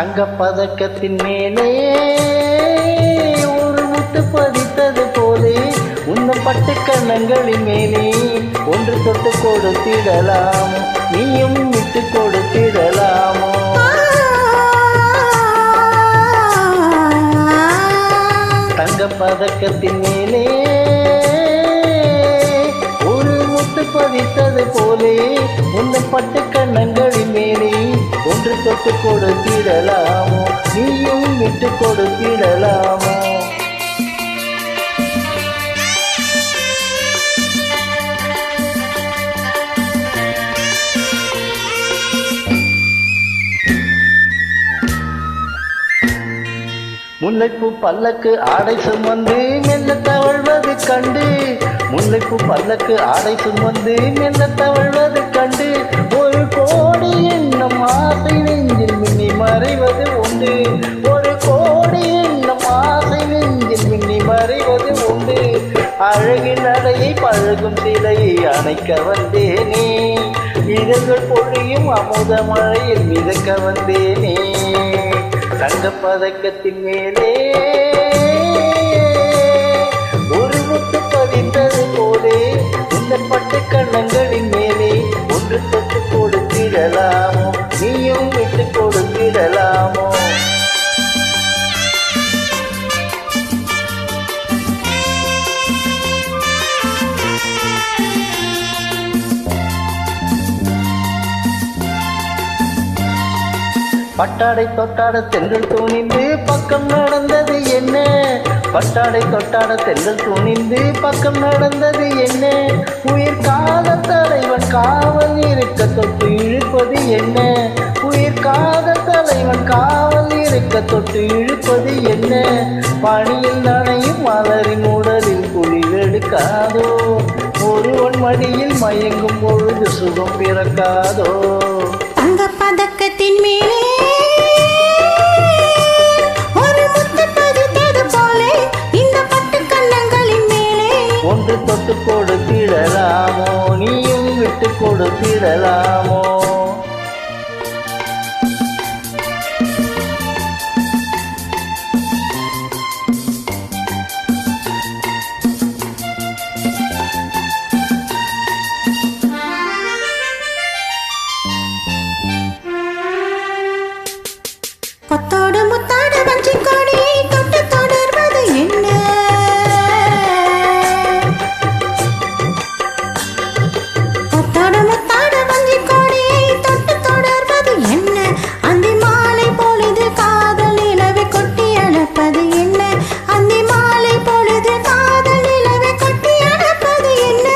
தங்க பதக்கத்தின் மேலே ஒரு முத்து பதித்தது போலே உன்னம் பட்டு கண்ணங்களின் மேலே ஒன்று தொட்டு கொடுத்திடலாமோ நீயும் விட்டு கொடுத்திடலாமோ தங்க பதக்கத்தின் மேலே ஒரு முத்து பதித்தது போலே உன்னம் பட்டு கண்ணங்களின் மேலே ஒன்று தொட்டு கொடுத்திடலாமோ நீயும் விட்டு கொடுத்திடலாமோ முல்லைப்பூ பல்லக்கு ஆடை சுமந்து மெல்ல தவழ்வது கண்டு முல்லைப்பூ பல்லக்கு ஆடை சுமந்து மெல்ல தவழ்வது கண்டு ஒரு கோடி எண்ணம் ஆசை நெஞ்சில் மின்னி மறைவது உண்டு ஒரு கோடி எண்ணம் ஆசை நெஞ்சில் மின்னி மறைவது உண்டு அழகின் நடையை பழகும் சிலையை அணைக்க வந்தேனே இதழ்கள் பொழியும் அமுத மழையில் மிதக்க வந்தேனே தங்க பதக்கத்தின் மேலே ஒரு முத்து பதித்தது போலே இந்த பட்டு கண்ணங்களின் மேலே ஒன்று தொட்டு கொடுத்திடலாமோ நீயும் விட்டு கொடுத்திடலாமோ பட்டாடை தொட்டாட தென்றல் துணிந்து பக்கம் நடந்தது என்ன பட்டாடை தொட்டாட தென்றல் துணிந்து பக்கம் நடந்தது என்ன உயிர் காதல் தலைவன் காவல் இருக்க தொட்டு இழுப்பது என்ன உயிர் காதல் தலைவன் காவல் இருக்க தொட்டு இழுப்பது என்ன பணியில் நனையும் மலரின் உடலில் குளிரெடுக்காதோ ஒருவன் மடியில் மயங்கும் பொழுது சுகம் பிறக்காதோ தங்க பதக்கத்தின் மேலே ஒன்று தொட்டு கொடுத்திடலாமோ நீயும் விட்டு கொடுத்திடலாமோ கொத்தோடு முத்தாடு வஞ்சி கொடியை தொட்டு தொடர்வது என்ன கொத்தோடு முத்தாடு வஞ்சி கொடியை தொட்டு தொடர்வது என்ன அந்தி மாலை பொழுது காதல் நிலவை கொட்டி அழைப்பது என்ன அந்தி மாலை பொழுது காதல் நிலவை கொட்டி அழைப்பது என்ன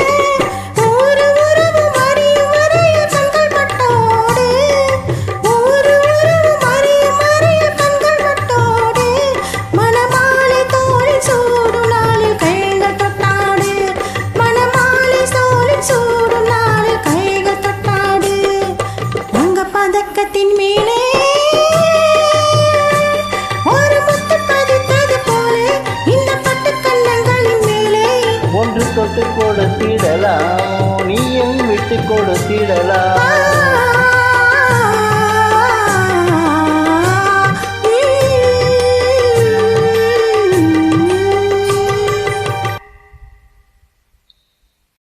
ஒரு உறவு மறியும் மறைய கண்கள் பட்டோடு ஒரு உறவு மறியும் மறைய கண்கள் பட்டோடு மணமாலை தோளில் சூடும் நாளில் கைகள் தொட்டாடு மணமாலை தோளில் சூடும் நாளில் கைகள் தொட்டாடு உங்க பதக்கத்தின் மேலே ஒரு முத்து பதித்தது போலே இந்த பட்டு கண்ணங்களின் மேலே ஒன்று தொட்டு கொடுத்திடலாமோ நீயும் விட்டு கொடுத்திடலாமோ